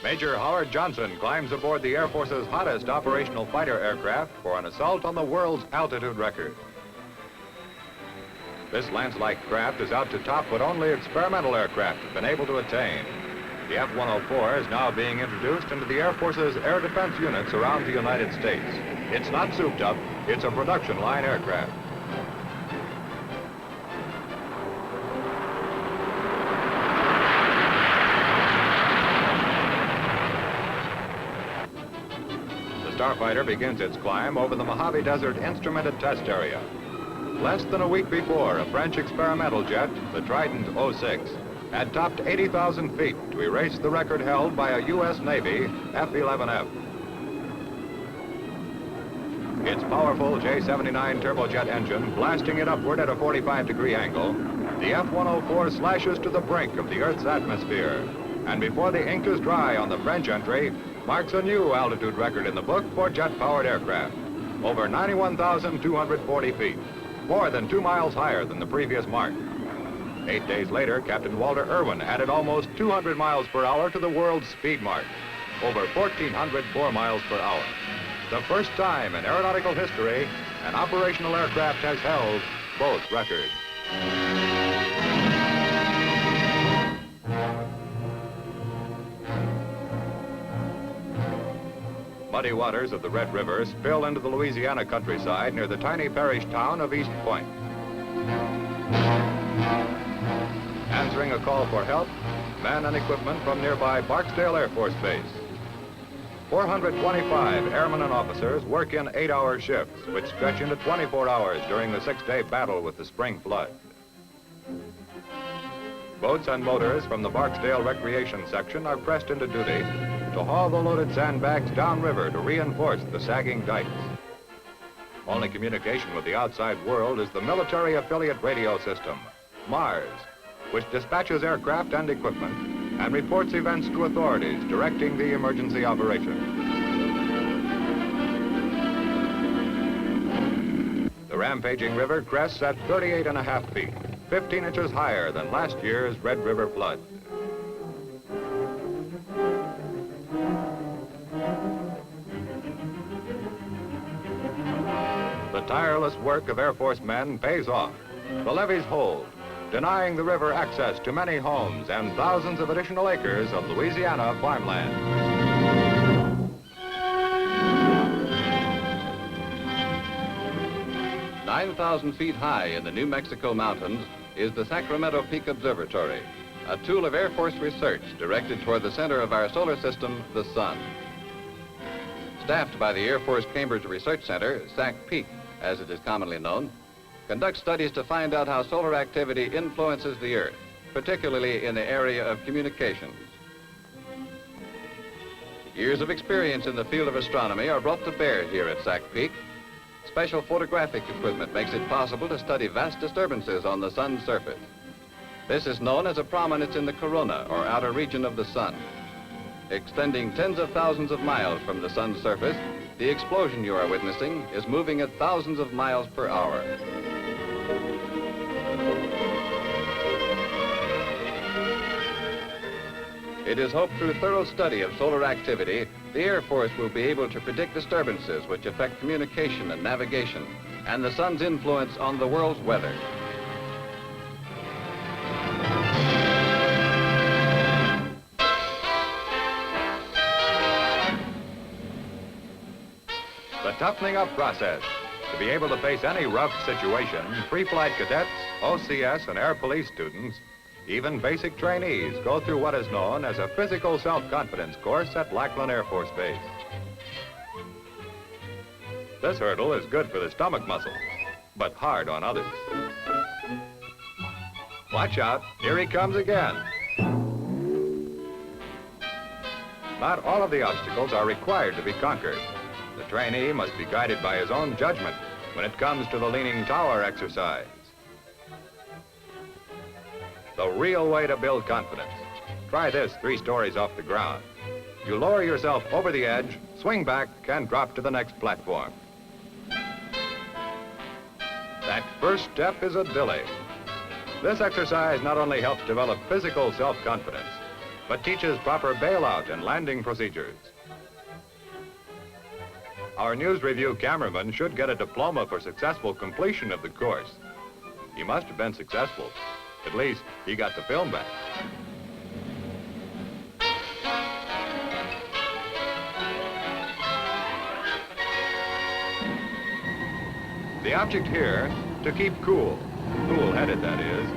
Major Howard Johnson climbs aboard the Air Force's hottest operational fighter aircraft for an assault on the world's altitude record. This lance-like craft is out to top what only experimental aircraft have been able to attain. The F-104 is now being introduced into the Air Force's air defense units around the United States. It's not souped up, it's a production line aircraft. The Starfighter begins its climb over the Mojave Desert instrumented test area. Less than a week before, a French experimental jet, the Trident 06, had topped 80,000 feet to erase the record held by a U.S. Navy F-11F. Its powerful J-79 turbojet engine blasting it upward at a 45-degree angle, the F-104 slashes to the brink of the Earth's atmosphere, and before the ink is dry on the French entry, marks a new altitude record in the book for jet-powered aircraft, over 91,240 feet, more than 2 miles higher than the previous mark. 8 days later, Captain Walter Irwin added almost 200 miles per hour to the world's speed mark, over 1,404 miles per hour. The first time in aeronautical history, an operational aircraft has held both records. Muddy waters of the Red River spill into the Louisiana countryside near the tiny parish town of East Point. Answering a call for help, men and equipment from nearby Barksdale Air Force Base. 425 airmen and officers work in 8-hour shifts, which stretch into 24 hours during the 6-day battle with the spring flood. Boats and motors from the Barksdale Recreation Section are pressed into duty to haul the loaded sandbags downriver to reinforce the sagging dykes. Only communication with the outside world is the military affiliate radio system, MARS, which dispatches aircraft and equipment and reports events to authorities directing the emergency operation. The rampaging river crests at 38.5 feet, 15 inches higher than last year's Red River flood. The tireless work of Air Force men pays off. The levees hold, denying the river access to many homes and thousands of additional acres of Louisiana farmland. 9,000 feet high in the New Mexico mountains is the Sacramento Peak Observatory, a tool of Air Force research directed toward the center of our solar system, the sun. Staffed by the Air Force Cambridge Research Center, SAC Peak, as it is commonly known, conducts studies to find out how solar activity influences the Earth, particularly in the area of communications. Years of experience in the field of astronomy are brought to bear here at SAC Peak. Special photographic equipment makes it possible to study vast disturbances on the sun's surface. This is known as a prominence in the corona, or outer region of the sun. Extending tens of thousands of miles from the sun's surface, the explosion you are witnessing is moving at thousands of miles per hour. It is hoped through thorough study of solar activity, the Air Force will be able to predict disturbances which affect communication and navigation, and the sun's influence on the world's weather. The toughening up process. To be able to face any rough situation, pre-flight cadets, OCS, and air police students, even basic trainees, go through what is known as a physical self-confidence course at Lackland Air Force Base. This hurdle is good for the stomach muscles, but hard on others. Watch out, here he comes again. Not all of the obstacles are required to be conquered. The trainee must be guided by his own judgment when it comes to the leaning tower exercise. The real way to build confidence. Try this 3 stories off the ground. You lower yourself over the edge, swing back, and drop to the next platform. That first step is a dilly. This exercise not only helps develop physical self-confidence, but teaches proper bailout and landing procedures. Our news review cameraman should get a diploma for successful completion of the course. He must have been successful. At least, he got the film back. The object here, to keep cool, cool-headed that is.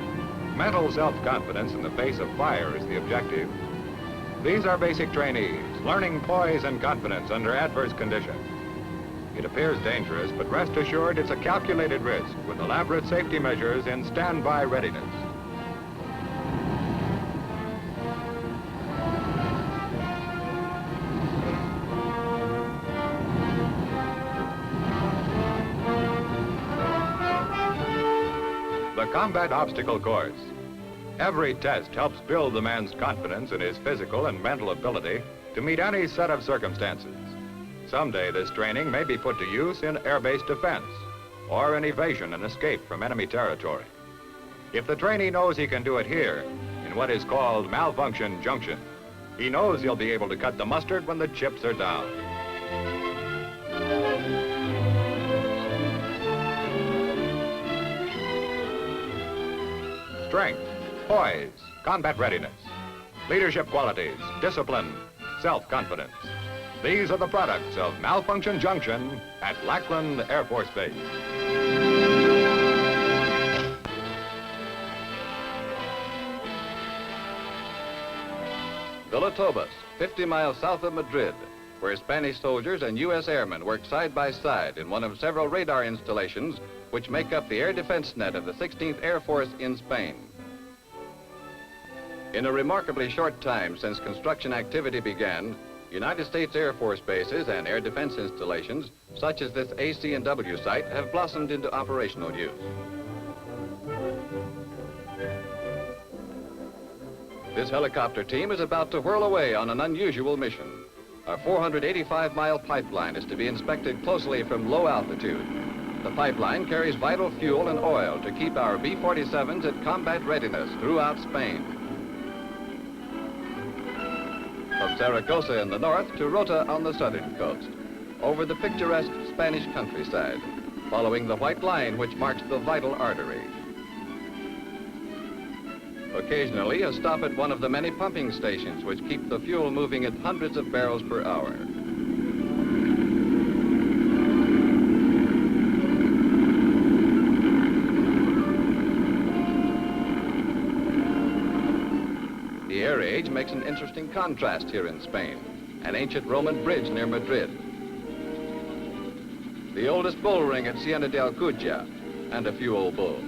Mental self-confidence in the face of fire is the objective. These are basic trainees, learning poise and confidence under adverse conditions. It appears dangerous, but rest assured it's a calculated risk with elaborate safety measures in standby readiness. The Combat Obstacle Course. Every test helps build the man's confidence in his physical and mental ability to meet any set of circumstances. Someday this training may be put to use in air-based defense or in evasion and escape from enemy territory. If the trainee knows he can do it here, in what is called malfunction junction, he knows he'll be able to cut the mustard when the chips are down. Strength, poise, combat readiness, leadership qualities, discipline, self-confidence. These are the products of Malfunction Junction at Lackland Air Force Base. Villatobas, 50 miles south of Madrid, where Spanish soldiers and U.S. airmen work side by side in one of several radar installations which make up the air defense net of the 16th Air Force in Spain. In a remarkably short time since construction activity began, United States Air Force bases and air defense installations, such as this AC&W site, have blossomed into operational use. This helicopter team is about to whirl away on an unusual mission. A 485-mile pipeline is to be inspected closely from low altitude. The pipeline carries vital fuel and oil to keep our B-47s at combat readiness throughout Spain. From Zaragoza in the north to Rota on the southern coast, over the picturesque Spanish countryside, following the white line which marks the vital artery. Occasionally, a stop at one of the many pumping stations which keep the fuel moving at hundreds of barrels per hour. The air age makes an interesting contrast here in Spain. An ancient Roman bridge near Madrid. The oldest bull ring at Siena de Alcudia, and a few old bulls.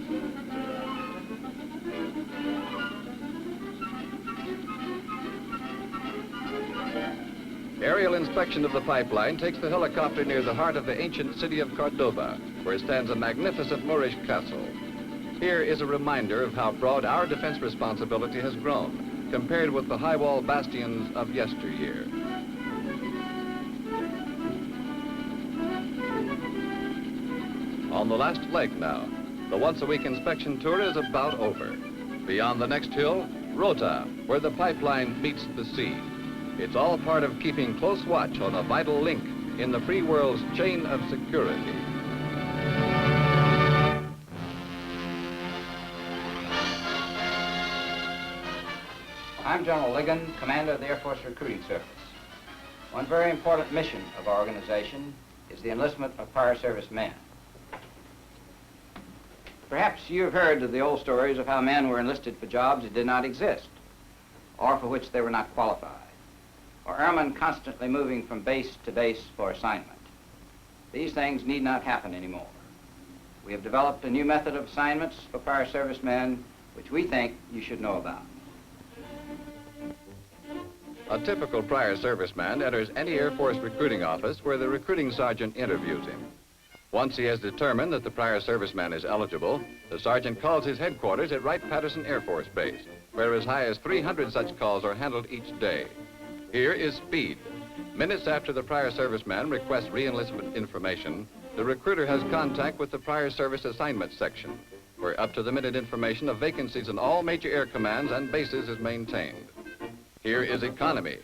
Aerial inspection of the pipeline takes the helicopter near the heart of the ancient city of Cordoba, where stands a magnificent Moorish castle. Here is a reminder of how broad our defense responsibility has grown, compared with the high wall bastions of yesteryear. On the last leg now, the once-a-week inspection tour is about over. Beyond the next hill, Rota, where the pipeline meets the sea. It's all part of keeping close watch on a vital link in the free world's chain of security. I'm General Ligon, Commander of the Air Force Recruiting Service. One very important mission of our organization is the enlistment of prior service men. Perhaps you've heard of the old stories of how men were enlisted for jobs that did not exist, or for which they were not qualified, or airmen constantly moving from base to base for assignment. These things need not happen anymore. We have developed a new method of assignments for prior service men, which we think you should know about. A typical prior serviceman enters any Air Force recruiting office where the recruiting sergeant interviews him. Once he has determined that the prior serviceman is eligible, the sergeant calls his headquarters at Wright-Patterson Air Force Base, where as high as 300 such calls are handled each day. Here is speed. Minutes after the prior serviceman requests re-enlistment information, the recruiter has contact with the prior service assignment section, where up-to-the-minute information of vacancies in all major air commands and bases is maintained. Here is economy.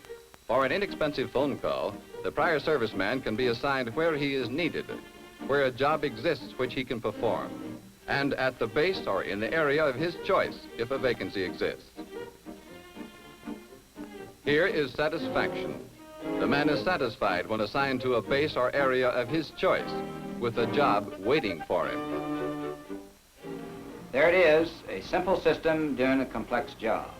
For an inexpensive phone call, the prior serviceman can be assigned where he is needed, where a job exists which he can perform, and at the base or in the area of his choice if a vacancy exists. Here is satisfaction. The man is satisfied when assigned to a base or area of his choice, with a job waiting for him. There it is, a simple system doing a complex job.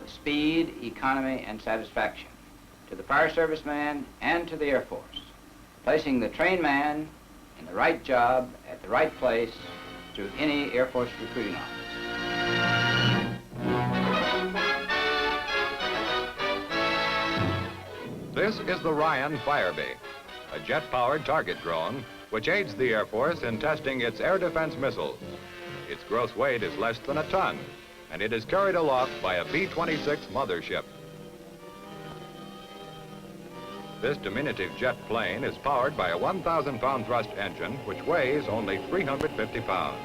Speed, economy, and satisfaction to the prior serviceman and to the Air Force, placing the trained man in the right job at the right place through any Air Force recruiting office. This is the Ryan Firebee, a jet-powered target drone which aids the Air Force in testing its air defense missiles. Its gross weight is less than a ton, and it is carried aloft by a B-26 mothership. This diminutive jet plane is powered by a 1,000-pound thrust engine which weighs only 350 pounds.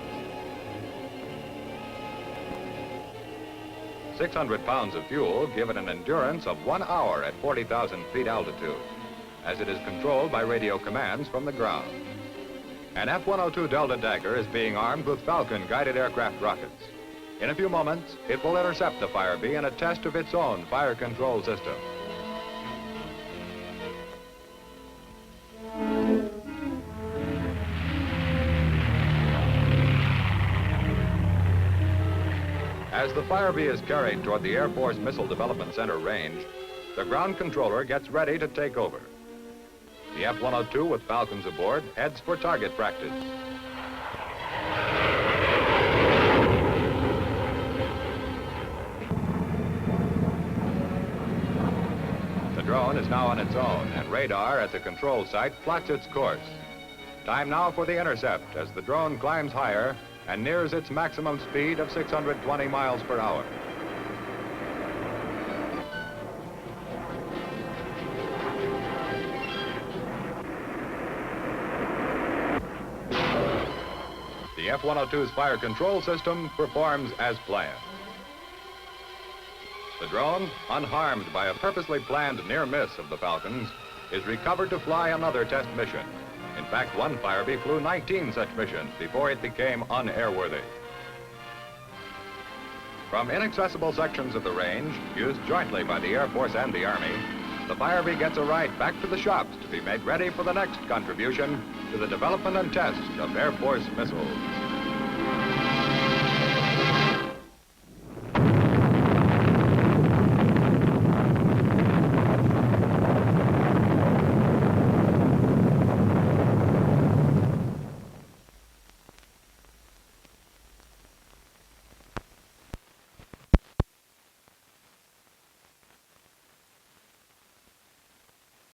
600 pounds of fuel give it an endurance of 1 hour at 40,000 feet altitude, as it is controlled by radio commands from the ground. An F-102 Delta Dagger is being armed with Falcon guided aircraft rockets. In a few moments, it will intercept the Firebee in a test of its own fire control system. As the Firebee is carried toward the Air Force Missile Development Center range, the ground controller gets ready to take over. The F-102 with Falcons aboard heads for target practice. The drone is now on its own, and radar at the control site plots its course. Time now for the intercept as the drone climbs higher and nears its maximum speed of 620 miles per hour. The F-102's fire control system performs as planned. The drone, unharmed by a purposely planned near miss of the Falcons, is recovered to fly another test mission. In fact, one Firebee flew 19 such missions before it became unairworthy. From inaccessible sections of the range, used jointly by the Air Force and the Army, the Firebee gets a ride back to the shops to be made ready for the next contribution to the development and test of Air Force missiles.